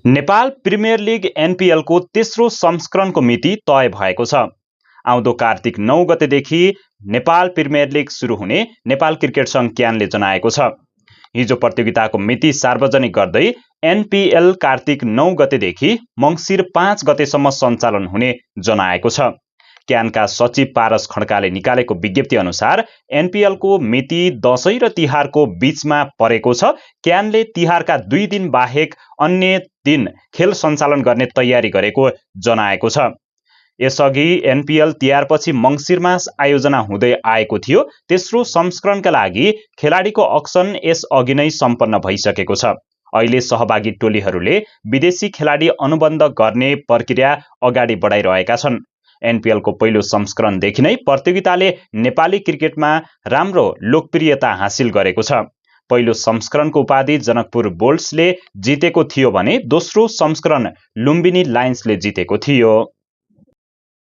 Nepal premier league NPL को तेस्रो संस्करणको मिति तय भएको छ। आउँदो कार्तिक 9 गतेदेखि नेपाल प्रिमियर लिग सुरु हुने नेपाल क्रिकेट संघ क्यानले जनाएको छ। हिजो प्रतियोगिताको मिति सार्वजनिक गर्दै एनपीएल कार्तिक 9 गतेदेखि मङ्सिर 5 गतेसम्म सञ्चालन हुने जनाएको छ। क्यानका सचिव पारस खड्काले निकालेको विज्ञप्ति अनुसार एनपीएल को मिति दशैं र तिहारको बीचमा परेको छ। क्यानले तिहारका 2 दिन बाहेक अन्य दिन खेल सञ्चालन गर्ने तयारी गरेको जनाएको छ। यसअघि एनपीएल तिहारपछि मङ्सिरमा आयोजना हुँदै आएको थियो। तेस्रो संस्करणका लागि खेलाडीको अक्सन यसअघि नै सम्पन्न भइसकेको छ। अहिले सहभागी टोलीहरूले विदेशी खेलाडी अनुबन्ध गर्ने प्रक्रिया अगाडि बढाइरहेका छन्। एनपीएल को पहिलो संस्करणदेखि नै प्रतियोगिताले नेपाली क्रिकेटमा राम्रो लोकप्रियता हासिल गरेको छ। पहिलो संस्करणको उपाधि जनकपुर बोल्ट्सले जितेको थियो भने दोस्रो संस्करण लुम्बिनी लायन्सले जितेको थियो।